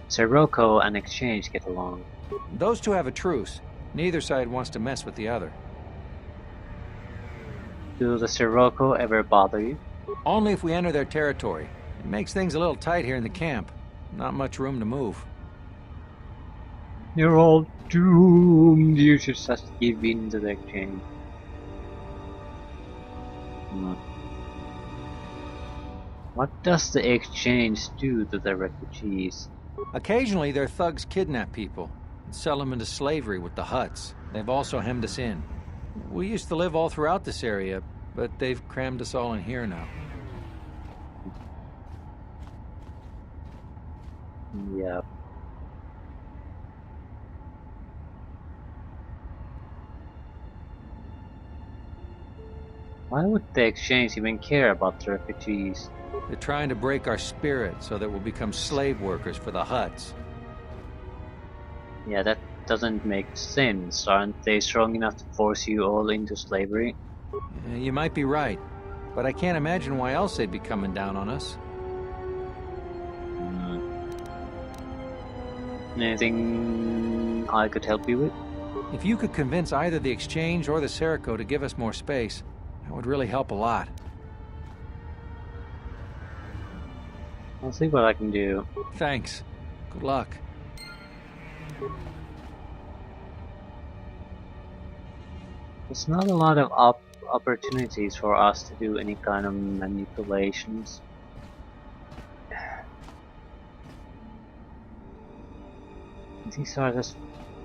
Sirocco and exchange get along? Those two have a truce. Neither side wants to mess with the other. Do the Sirocco ever bother you? Only if we enter their territory. It makes things a little tight here in the camp. Not much room to move. You're all doomed. You should just give in to the exchange. What does the exchange do to the refugees? Occasionally their thugs kidnap people and sell them into slavery with the Huts. They've also hemmed us in. We used to live all throughout this area, but they've crammed us all in here now. Yeah. Why would the exchange even care about the refugees? They're trying to break our spirit so that we'll become slave workers for the Huts. Yeah, that doesn't make sense. Aren't they strong enough to force you all into slavery? You might be right, but I can't imagine why else they'd be coming down on us. Anything I could help you with? If you could convince either the exchange or the Serico to give us more space, that would really help a lot. I'll see what I can do. Thanks. Good luck. There's not a lot of opportunities for us to do any kind of manipulations. These are just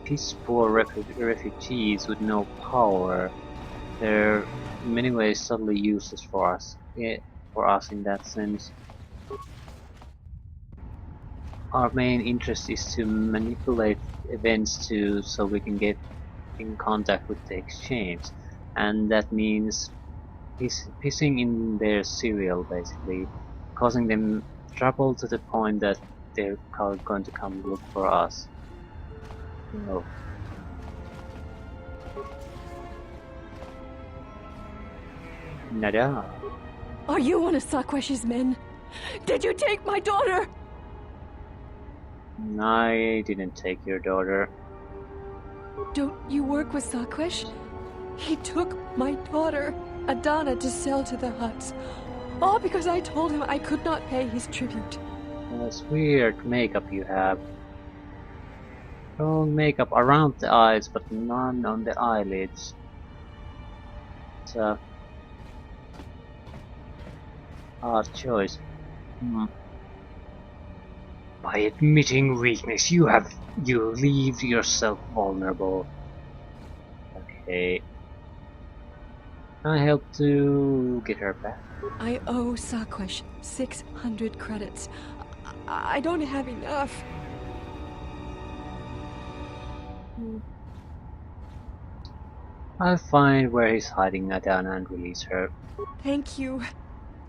piss-poor refugees with no power. They're in many ways totally useless for us. In that sense. Our main interest is to manipulate events so we can get in contact with the exchange, and that means pissing in their cereal, basically, causing them trouble to the point that they're going to come look for us. No. Nada. Are you one of Saquesh's men? Did you take my daughter? I didn't take your daughter. Don't you work with Saquesh? He took my daughter, Adana, to sell to the Huts. All because I told him I could not pay his tribute. That's weird makeup you have. Strong makeup around the eyes, but none on the eyelids. It's a hard choice. By admitting weakness, you leave yourself vulnerable. Okay. Can I help to get her back? I owe Saquesh 600 credits. I don't have enough. I'll find where he's hiding Adana and release her. Thank you.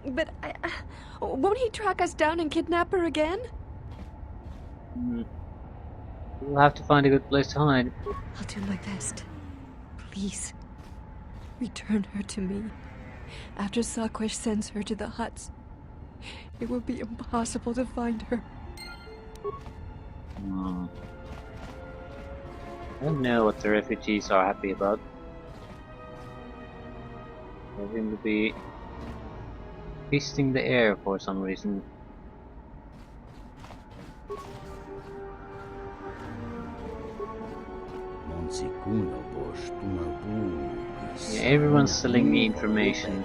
But won't he track us down and kidnap her again? We'll have to find a good place to hide. I'll do my best. Please, return her to me. After Saquesh sends her to the Huts, it will be impossible to find her. I don't know what the refugees are happy about. They seem to be fisting the air for some reason. Yeah, everyone's selling me information.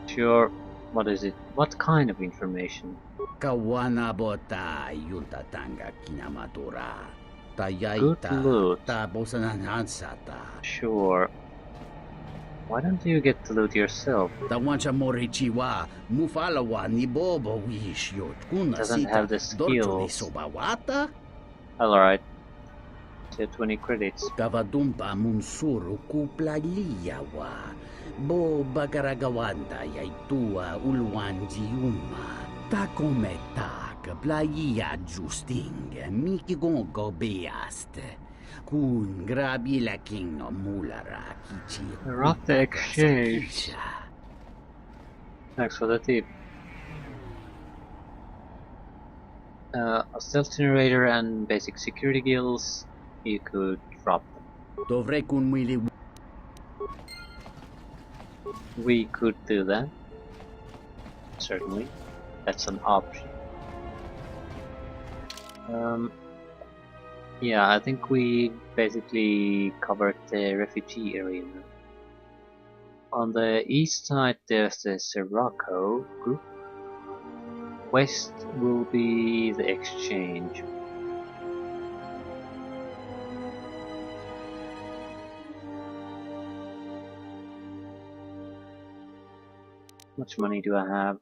Sure. What is it? What kind of information? Good loot. Sure. Why don't you get the loot yourself? Doesn't have the skills. Alright. So 20 credits. Kavadumpa munsuru kuplaliyawa. Bo bagaragawanda yaitua ulwanjiuma. Takometak playa justing mikigongo beaste. Kun grabi la king no mulara kichi. Rock the exchange. Thanks for the tip. A stealth generator and basic security gills, you could drop them. We could do that. Certainly. That's an option. Yeah, I think we basically covered the refugee area now. On the east side there's the Sirocco group. West will be the exchange. How much money do I have?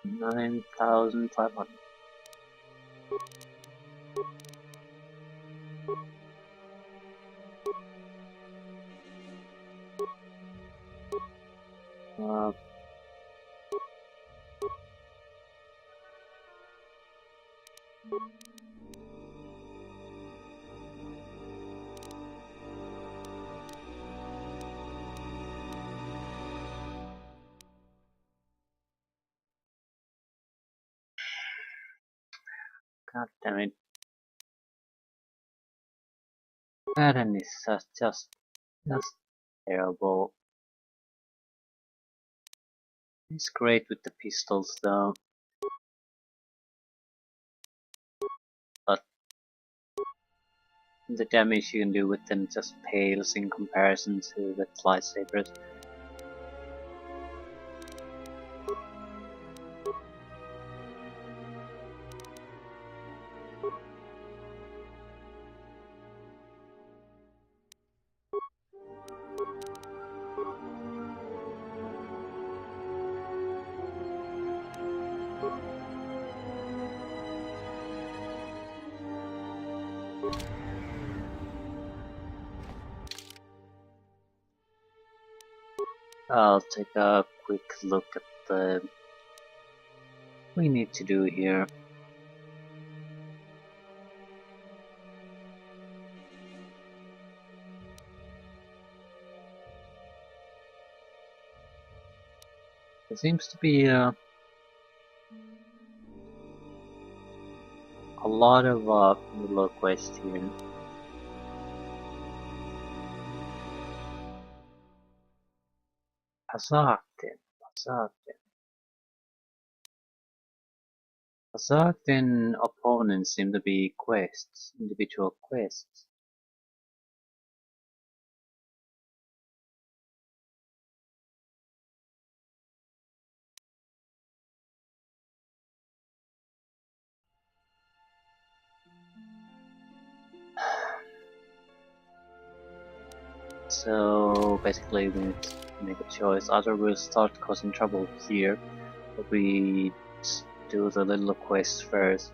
9,500. God damn it. Madden is just terrible. It's great with the pistols though. But the damage you can do with them just pales in comparison to the lightsabers. I'll take a quick look at the we need to do here. There seems to be a lot of little quests here. Azarten opponents seem to be quests, individual quests. So basically we need to make a choice. Either we'll start causing trouble here, or we do the little quest first.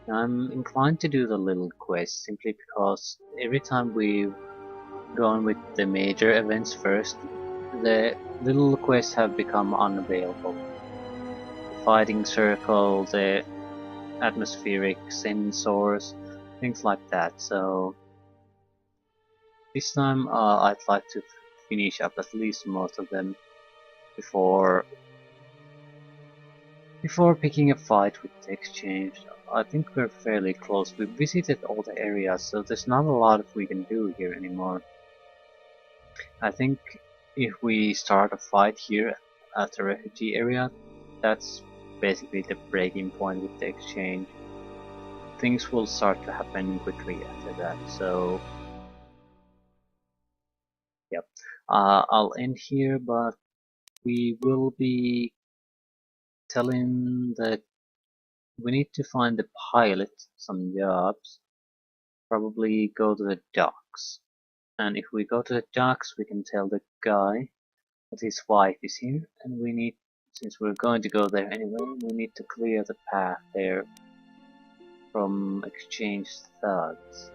Now, I'm inclined to do the little quest simply because every time we've gone with the major events first, the little quests have become unavailable. The fighting circle, the atmospheric sensors, things like that. So this time I'd like to finish up at least most of them before picking a fight with the exchange. I think we're fairly close. We've visited all the areas, so there's not a lot we can do here anymore. I think if we start a fight here at the refugee area, that's basically the breaking point with the exchange. Things will start to happen quickly after that, so yep. I'll end here, but we will be telling that we need to find the pilot some jobs, probably go to the docks. And if we go to the docks, we can tell the guy that his wife is here, and we need, since we're going to go there anyway, we need to clear the path there from exchange thugs.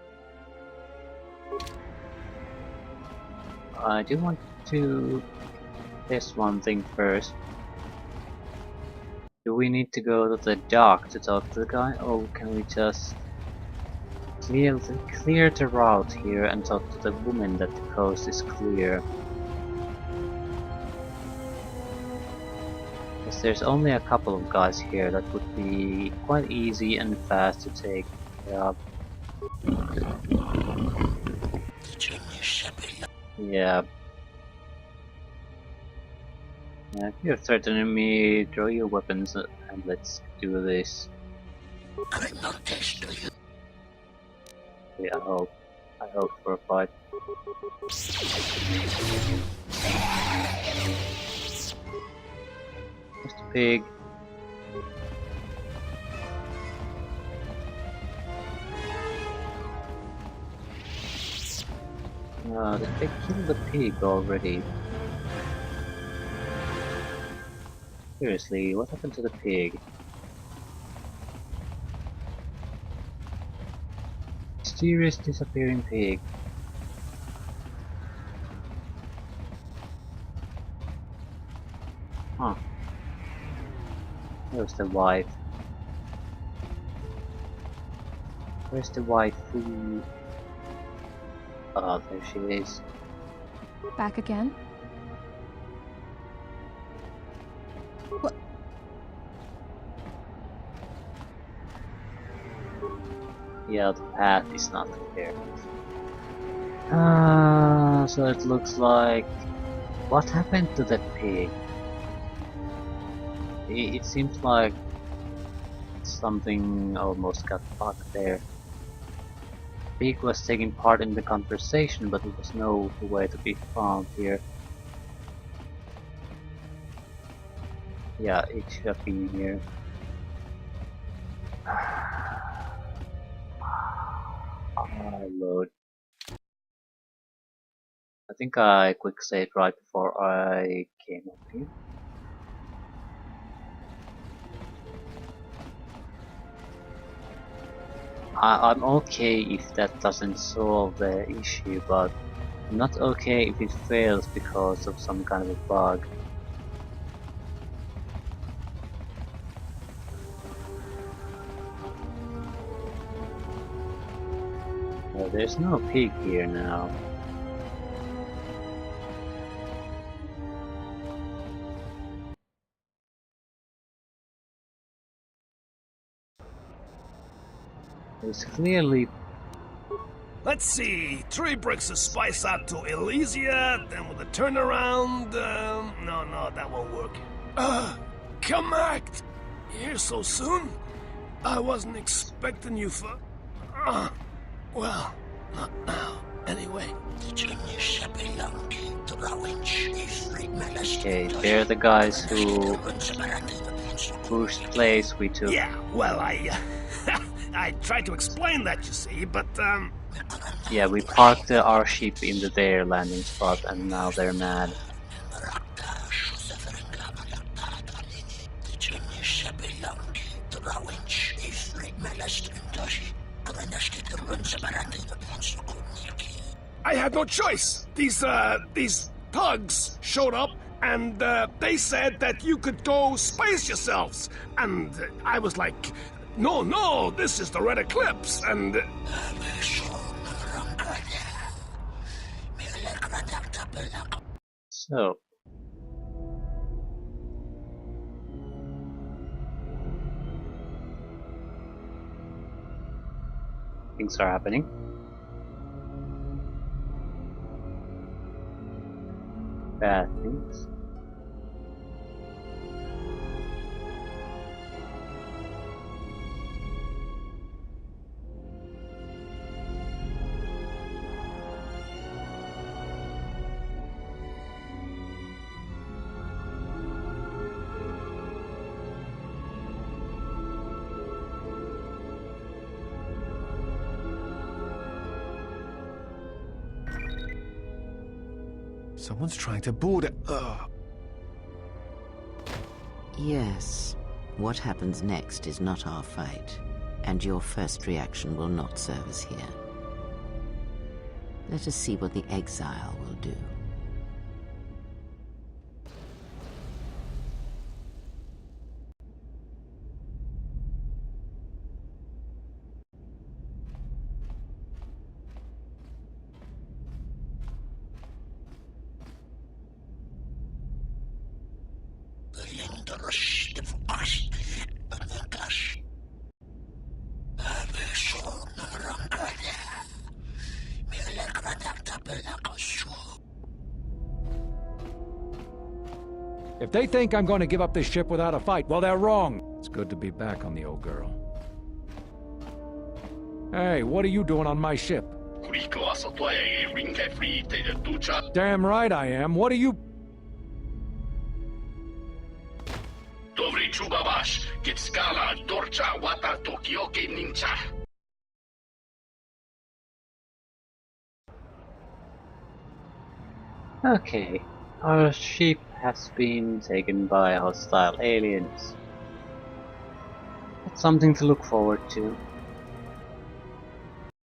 I do want to test one thing first. Do we need to go to the dock to talk to the guy, or can we just clear the route here and talk to the woman that the coast is clear? Because there's only a couple of guys here that would be quite easy and fast to take care of. Yeah. If you're threatening me, throw your weapons and let's do this. Yeah, I hope for a fight. Just a pig. Did they kill the pig already? Seriously, what happened to the pig? Mysterious disappearing pig. Huh. Where's the wife? Where's the wife? Oh, there she is. Back again? What? Yeah, the path is not clear. So it looks like... What happened to that pig? It seems like something almost got fucked there. Pig was taking part in the conversation, but it was nowhere to be found here. Yeah, it should have been here. Load. I think I quick saved right before I came up here. I'm okay if that doesn't solve the issue, but I'm not okay if it fails because of some kind of a bug. There's no pig here now. There's clearly... Let's see, 3 bricks of spice out to Elysia, then with a turnaround, no, that won't work. Come act! Here so soon? I wasn't expecting you for... well, not now, anyway. Okay, they're the guys whose place we took. Yeah, well, I tried to explain that, you see, but, Yeah, we parked our ship in their landing spot and now they're mad. I had no choice. These thugs showed up and they said that you could go space yourselves. And I was like, no, this is the Red Eclipse, and... So... things are happening. bad things. Someone's trying to board it. Ugh. Yes. What happens next is not our fight, and your first reaction will not serve us here. Let us see what the exile will do. If they think I'm going to give up this ship without a fight, well, they're wrong. It's good to be back on the old girl. Hey, what are you doing on my ship? Damn right I am. What are you... Okay, our ship has been taken by hostile aliens. That's something to look forward to.